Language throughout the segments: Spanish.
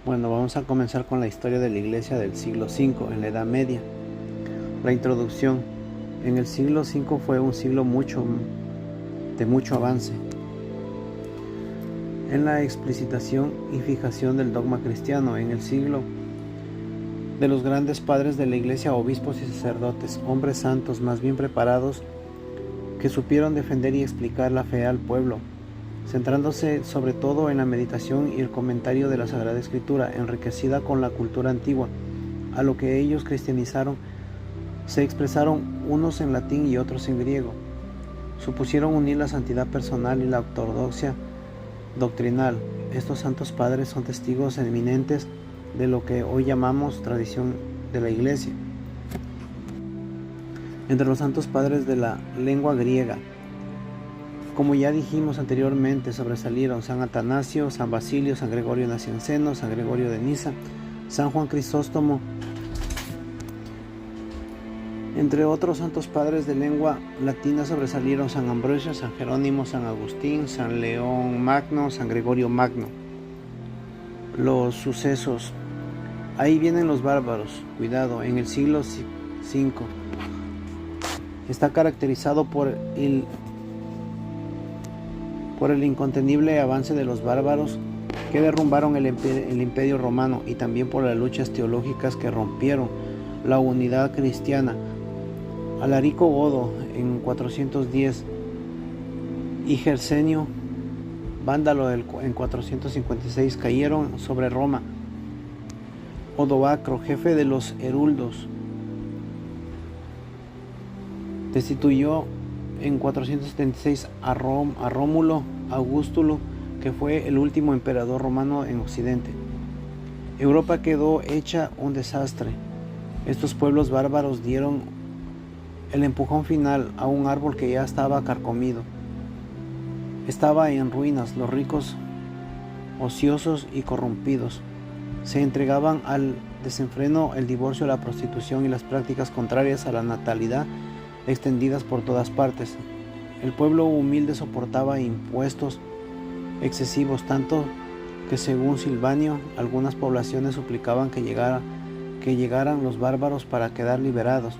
Bueno, vamos a comenzar con la historia de la Iglesia del siglo V, en la Edad Media. La introducción. En el siglo V fue un siglo de mucho avance en la explicitación y fijación del dogma cristiano. En el siglo de los grandes padres de la Iglesia, obispos y sacerdotes, hombres santos más bien preparados, que supieron defender y explicar la fe al pueblo, centrándose sobre todo en la meditación y el comentario de la Sagrada Escritura, enriquecida con la cultura antigua, a lo que ellos cristianizaron. Se expresaron unos en latín y otros en griego. Supusieron unir la santidad personal y la ortodoxia doctrinal. Estos santos padres son testigos eminentes de lo que hoy llamamos tradición de la Iglesia. Entre los santos padres de la lengua griega, como ya dijimos anteriormente, sobresalieron San Atanasio, San Basilio, San Gregorio Nacianceno, San Gregorio de Niza, San Juan Crisóstomo. Entre otros santos padres de lengua latina sobresalieron San Ambrosio, San Jerónimo, San Agustín, San León Magno, San Gregorio Magno. Los sucesos. Ahí vienen los bárbaros. Cuidado, en el siglo V está caracterizado por el incontenible avance de los bárbaros que derrumbaron el imperio romano, y también por las luchas teológicas que rompieron la unidad cristiana. Alarico Godo en 410 y Gersenio Vándalo en 456 cayeron sobre Roma. Odovacro, jefe de los heruldos, destituyó en 476 a Rómulo Augustulo, que fue el último emperador romano en Occidente. Europa quedó hecha un desastre. Estos pueblos bárbaros dieron el empujón final a un árbol que ya estaba carcomido. Estaba en ruinas. Los ricos, ociosos y corrompidos, se entregaban al desenfreno, el divorcio, la prostitución y las prácticas contrarias a la natalidad extendidas por todas partes. El pueblo humilde soportaba impuestos excesivos, tanto que, según Silvanio, algunas poblaciones suplicaban que llegaran los bárbaros para quedar liberados.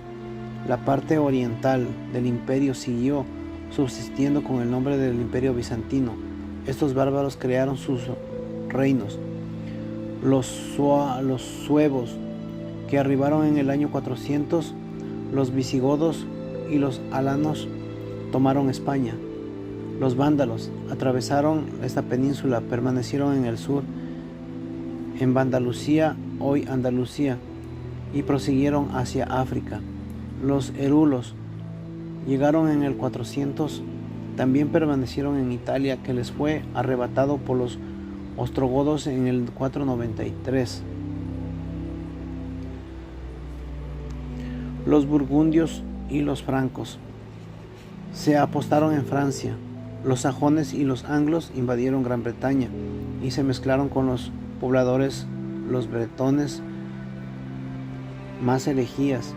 La parte oriental del imperio siguió subsistiendo con el nombre del Imperio Bizantino. Estos bárbaros crearon sus reinos. Los suevos, que arribaron en el año 400, los visigodos y los alanos tomaron España. Los vándalos atravesaron esta península, permanecieron en el sur, en Andalucía, hoy Andalucía, y prosiguieron hacia África. Los herulos llegaron en el 400, también permanecieron en Italia, que les fue arrebatado por los ostrogodos en el 493. Los burgundios y los francos se apostaron en Francia. Los sajones y los anglos invadieron Gran Bretaña y se mezclaron con los pobladores, los bretones. Más herejías.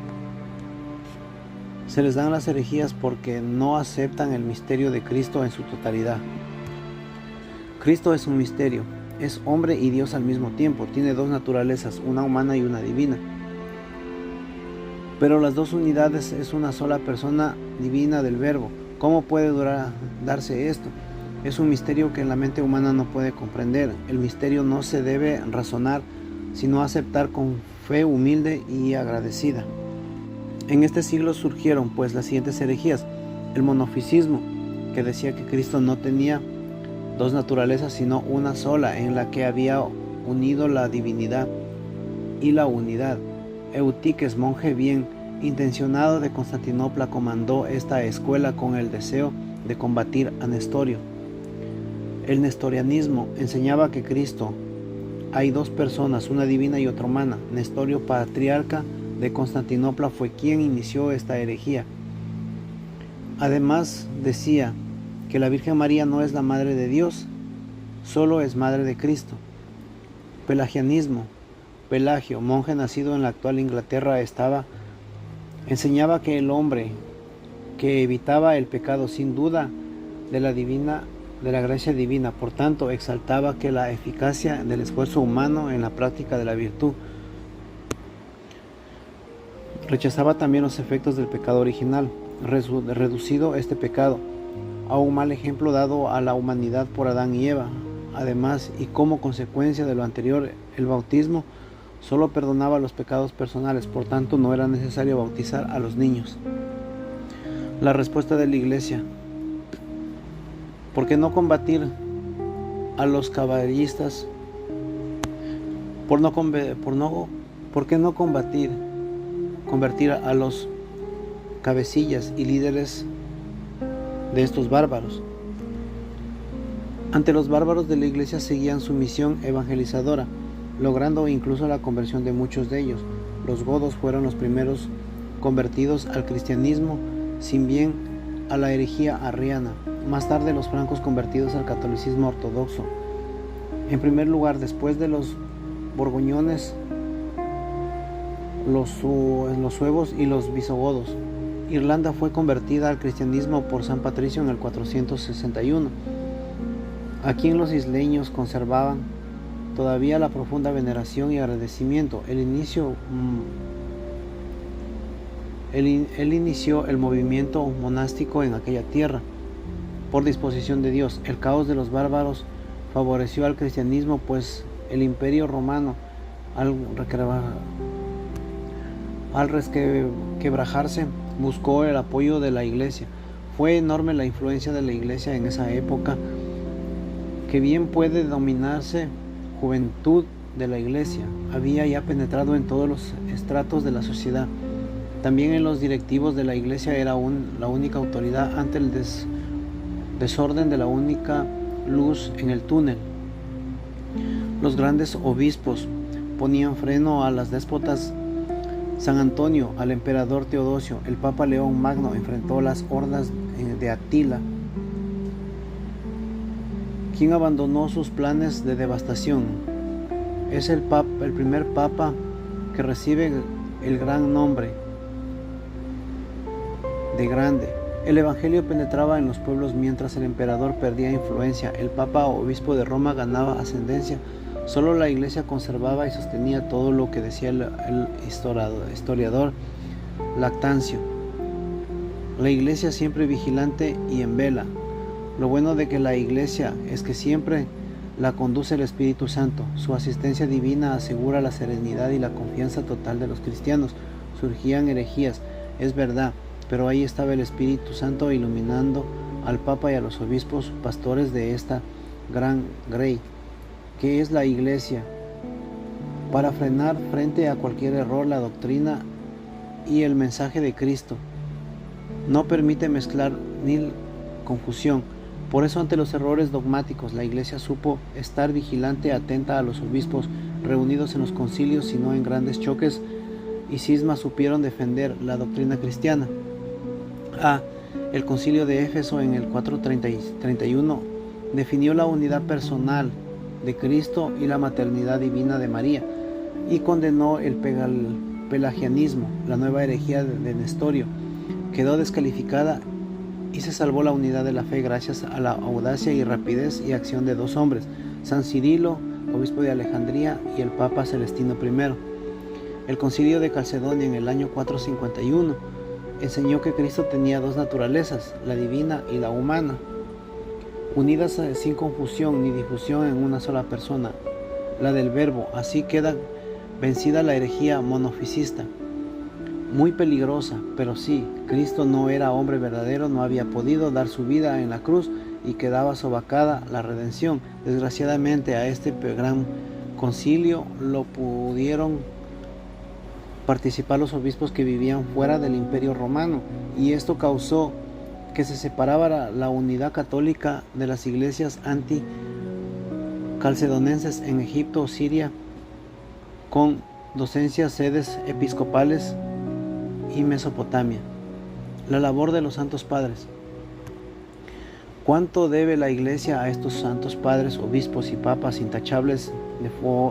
Se les dan las herejías porque no aceptan el misterio de Cristo en su totalidad. Cristo es un misterio, es hombre y Dios al mismo tiempo, tiene dos naturalezas, una humana y una divina. Pero las dos unidades es una sola persona divina del Verbo. ¿Cómo puede darse esto? Es un misterio que la mente humana no puede comprender. El misterio no se debe razonar, sino aceptar con fe humilde y agradecida. En este siglo surgieron pues las siguientes herejías: el monofisismo, que decía que Cristo no tenía dos naturalezas sino una sola, en la que había unido la divinidad y la unidad. Eutiques, monje bien intencionado de Constantinopla, comandó esta escuela con el deseo de combatir a Nestorio. El nestorianismo enseñaba que Cristo hay dos personas, una divina y otra humana. Nestorio, patriarca de Constantinopla, fue quien inició esta herejía. Además decía que la Virgen María no es la madre de Dios, solo es madre de Cristo. Pelagianismo. Pelagio, monje nacido en la actual Inglaterra, enseñaba que el hombre que evitaba el pecado sin duda de la divina de la gracia divina. Por tanto, exaltaba que la eficacia del esfuerzo humano en la práctica de la virtud. Rechazaba también los efectos del pecado original, reducido este pecado a un mal ejemplo dado a la humanidad por Adán y Eva. Además, y como consecuencia de lo anterior, el bautismo solo perdonaba los pecados personales, por tanto no era necesario bautizar a los niños. La respuesta de la Iglesia: ¿por qué no combatir a los caballistas? ¿Por qué no convertir a los cabecillas y líderes de estos bárbaros? Ante los bárbaros de la Iglesia seguían su misión evangelizadora, logrando incluso la conversión de muchos de ellos. Los godos fueron los primeros convertidos al cristianismo, sin bien a la herejía arriana. Más tarde los francos convertidos al catolicismo ortodoxo. En primer lugar, después de los borgoñones, los suevos y los visigodos. Irlanda fue convertida al cristianismo por San Patricio en el 461. Aquí en los isleños conservaban todavía la profunda veneración y agradecimiento. Él inició el movimiento monástico en aquella tierra por disposición de Dios. El caos de los bárbaros favoreció al cristianismo, pues el imperio romano, al resquebrajarse, buscó el apoyo de la Iglesia. Fue enorme la influencia de la Iglesia en esa época, que bien puede denominarse juventud de la Iglesia. Había ya penetrado en todos los estratos de la sociedad. También en los directivos de la Iglesia era la única autoridad ante el desorden de la única luz en el túnel. Los grandes obispos ponían freno a las déspotas. San Antonio al emperador Teodosio. El Papa León Magno enfrentó las hordas de Atila, quien abandonó sus planes de devastación. Es el primer papa que recibe el gran nombre de grande. El evangelio penetraba en los pueblos mientras el emperador perdía influencia. El papa obispo de Roma ganaba ascendencia. Solo la Iglesia conservaba y sostenía todo lo que decía el historiador Lactancio. La Iglesia siempre vigilante y en vela. Lo bueno de que la Iglesia es que siempre la conduce el Espíritu Santo. Su asistencia divina asegura la serenidad y la confianza total de los cristianos. Surgían herejías, es verdad, pero ahí estaba el Espíritu Santo iluminando al Papa y a los obispos pastores de esta gran grey, que es la Iglesia, para frenar frente a cualquier error la doctrina y el mensaje de Cristo. No permite mezclar ni confusión. Por eso, ante los errores dogmáticos, la Iglesia supo estar vigilante, atenta a los obispos reunidos en los concilios, sino en grandes choques y cismas supieron defender la doctrina cristiana. El concilio de Éfeso en el 431 definió la unidad personal de Cristo y la maternidad divina de María, y condenó el pelagianismo. La nueva herejía de Nestorio quedó descalificada y se salvó la unidad de la fe gracias a la audacia y rapidez y acción de dos hombres, San Cirilo, obispo de Alejandría, y el Papa Celestino I. El concilio de Calcedonia en el año 451 enseñó que Cristo tenía dos naturalezas, la divina y la humana, unidas sin confusión ni difusión en una sola persona, la del Verbo. Así queda vencida la herejía monofisista, muy peligrosa, pero sí, Cristo no era hombre verdadero, no había podido dar su vida en la cruz y quedaba sobacada la redención. Desgraciadamente a este gran concilio lo pudieron participar los obispos que vivían fuera del Imperio Romano, y esto causó que se separara la unidad católica de las iglesias anti-calcedonenses en Egipto o Siria, con docencias, sedes episcopales y Mesopotamia. La labor de los santos padres. ¿Cuánto debe la Iglesia a estos santos padres, obispos y papas intachables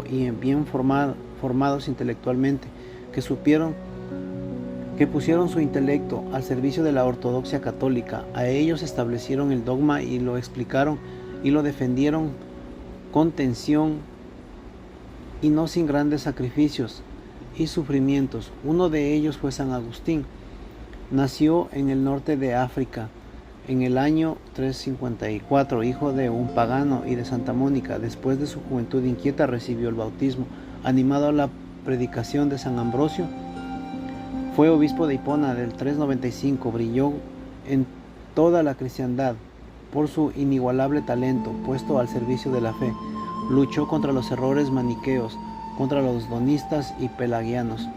y bien formados intelectualmente, que supieron que pusieron su intelecto al servicio de la ortodoxia católica. A ellos establecieron el dogma y lo explicaron y lo defendieron con tensión y no sin grandes sacrificios y sufrimientos. Uno de ellos fue San Agustín. Nació en el norte de África en el año 354, hijo de un pagano y de Santa Mónica. Después de su juventud inquieta recibió el bautismo. Animado a la predicación de San Ambrosio, fue obispo de Hipona del 395. Brilló en toda la cristiandad por su inigualable talento puesto al servicio de la fe. Luchó contra los errores maniqueos, contra los donistas y pelagianos.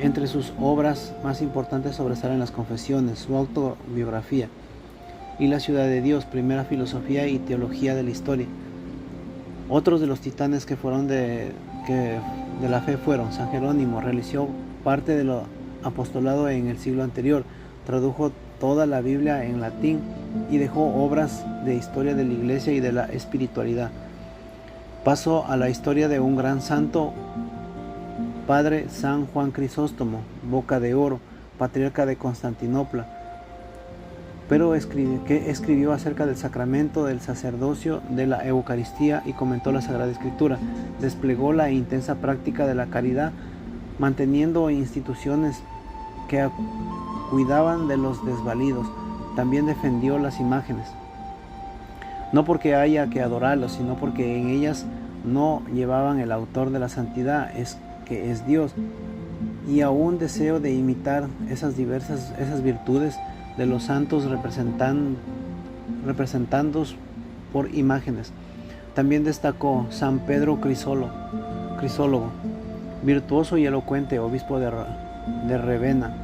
Entre sus obras más importantes sobresalen las Confesiones, su autobiografía, y La ciudad de Dios, primera filosofía y teología de la historia. Otros de los titanes que fueron de la fe fueron San Jerónimo. Realizó parte de lo apostolado en el siglo anterior, tradujo toda la Biblia en latín y dejó obras de historia de la Iglesia y de la espiritualidad. Pasó a la historia de un gran santo, Padre San Juan Crisóstomo, Boca de Oro, patriarca de Constantinopla, pero escribió acerca del sacramento del sacerdocio, de la Eucaristía, y comentó la Sagrada Escritura. Desplegó la intensa práctica de la caridad, manteniendo instituciones que cuidaban de los desvalidos. También defendió las imágenes, no porque haya que adorarlos, sino porque en ellas no llevaban el autor de la santidad, que es Dios, y aún deseo de imitar esas virtudes de los santos representados por imágenes. También destacó San Pedro Crisólogo, virtuoso y elocuente obispo de Revena,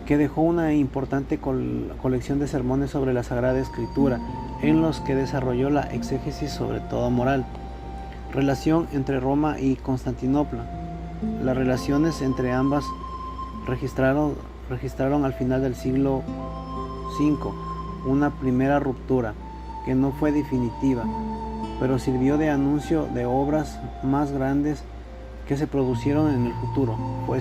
que dejó una importante colección de sermones sobre la Sagrada Escritura, en los que desarrolló la exégesis sobre toda moral. Relación entre Roma y Constantinopla. Las relaciones entre ambas registraron al final del siglo V una primera ruptura, que no fue definitiva, pero sirvió de anuncio de obras más grandes que se producieron en el futuro. Fue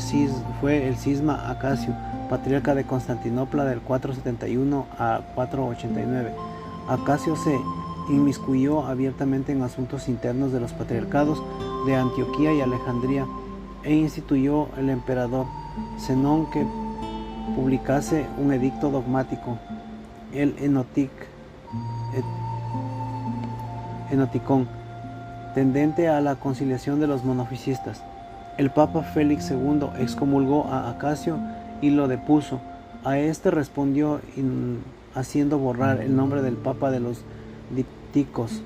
el cisma Acacio, patriarca de Constantinopla del 471 a 489. Acacio se inmiscuyó abiertamente en asuntos internos de los patriarcados de Antioquía y Alejandría e instituyó el emperador Zenón que publicase un edicto dogmático, el Enoticón, tendente a la conciliación de los monofisistas. El Papa Félix II excomulgó a Acacio y lo depuso. A este respondió haciendo borrar el nombre del Papa de los dípticos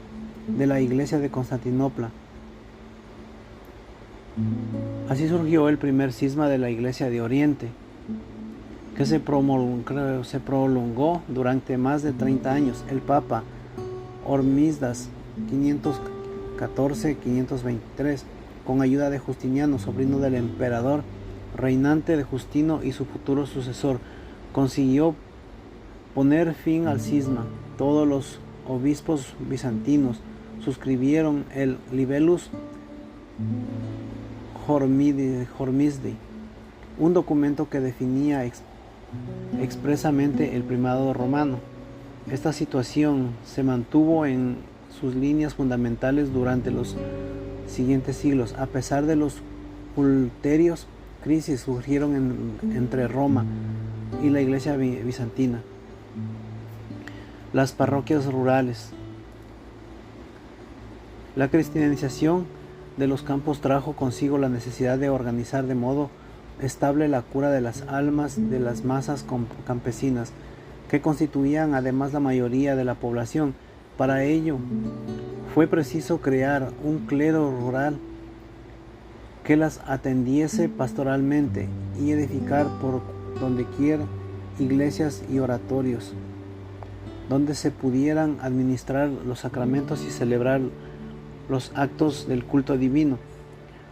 de la Iglesia de Constantinopla. Así surgió el primer cisma de la Iglesia de Oriente, que se prolongó durante más de 30 años. El Papa Hormisdas 514-523, con ayuda de Justiniano, sobrino del emperador reinante de Justino y su futuro sucesor, consiguió poner fin al cisma. Todos los obispos bizantinos suscribieron el Libellus Hormisdi, un documento que definía expresamente el primado romano. Esta situación se mantuvo en sus líneas fundamentales durante los siguientes siglos. A pesar de los ulteriores crisis surgieron entre Roma y la Iglesia bizantina. Las parroquias rurales. La cristianización de los campos trajo consigo la necesidad de organizar de modo estable la cura de las almas de las masas campesinas, que constituían además la mayoría de la población. Para ello fue preciso crear un clero rural que las atendiese pastoralmente y edificar por doquier iglesias y oratorios, donde se pudieran administrar los sacramentos y celebrar los actos del culto divino.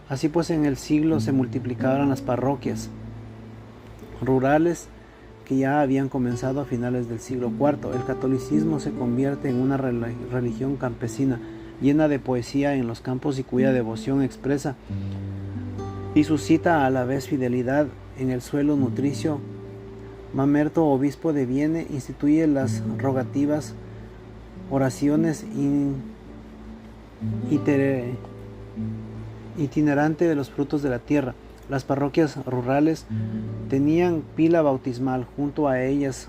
Así pues, en el siglo se multiplicaron las parroquias rurales que ya habían comenzado a finales del siglo IV. El catolicismo se convierte en una religión campesina llena de poesía en los campos y cuya devoción expresa y suscita a la vez fidelidad en el suelo nutricio. Mamerto, obispo de Vienne, instituye las rogativas, oraciones itinerante de los frutos de la tierra. Las parroquias rurales tenían pila bautismal, junto a ellas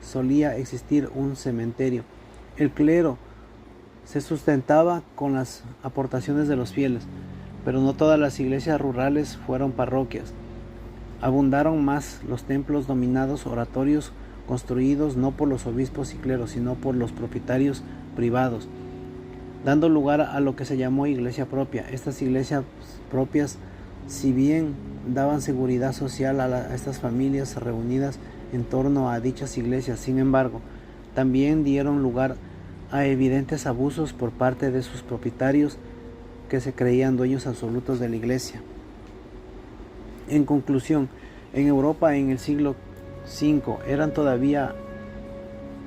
solía existir un cementerio. El clero se sustentaba con las aportaciones de los fieles, pero no todas las iglesias rurales fueron parroquias. Abundaron más los templos dominados, oratorios construidos no por los obispos y cleros, sino por los propietarios privados, dando lugar a lo que se llamó iglesia propia. Estas iglesias propias, si bien daban seguridad social a estas familias reunidas en torno a dichas iglesias, sin embargo, también dieron lugar a evidentes abusos por parte de sus propietarios que se creían dueños absolutos de la iglesia. En conclusión, en Europa en el siglo V eran todavía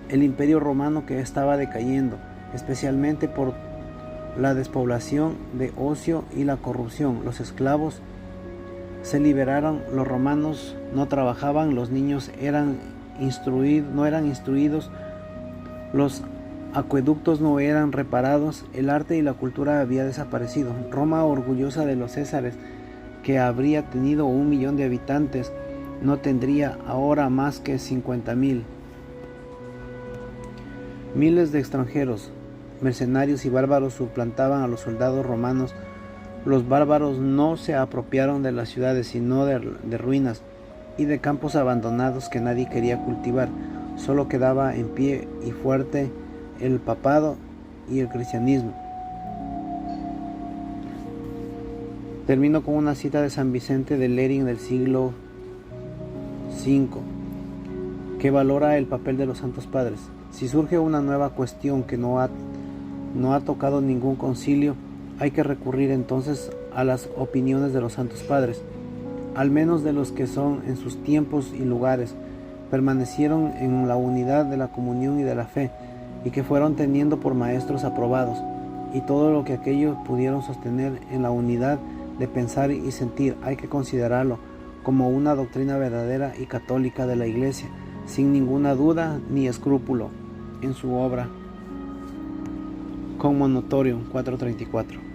el Imperio Romano que estaba decayendo, especialmente por la despoblación de ocio y la corrupción. Los esclavos se liberaron, los romanos no trabajaban, los niños no eran instruidos, los acueductos no eran reparados, el arte y la cultura había desaparecido. Roma, orgullosa de los Césares, que habría tenido 1 millón de habitantes, no tendría ahora más que 50,000. Miles de extranjeros, mercenarios y bárbaros suplantaban a los soldados romanos. Los bárbaros no se apropiaron de las ciudades, sino de ruinas y de campos abandonados que nadie quería cultivar. Solo quedaba en pie y fuerte el papado y el cristianismo. Termino con una cita de San Vicente de Lering del siglo V, que valora el papel de los santos padres. Si surge una nueva cuestión que no ha tocado ningún concilio, hay que recurrir entonces a las opiniones de los santos padres, al menos de los que son en sus tiempos y lugares, permanecieron en la unidad de la comunión y de la fe, y que fueron teniendo por maestros aprobados, y todo lo que aquellos pudieron sostener en la unidad de pensar y sentir, hay que considerarlo como una doctrina verdadera y católica de la Iglesia, sin ninguna duda ni escrúpulo, en su obra Commonotorium 434.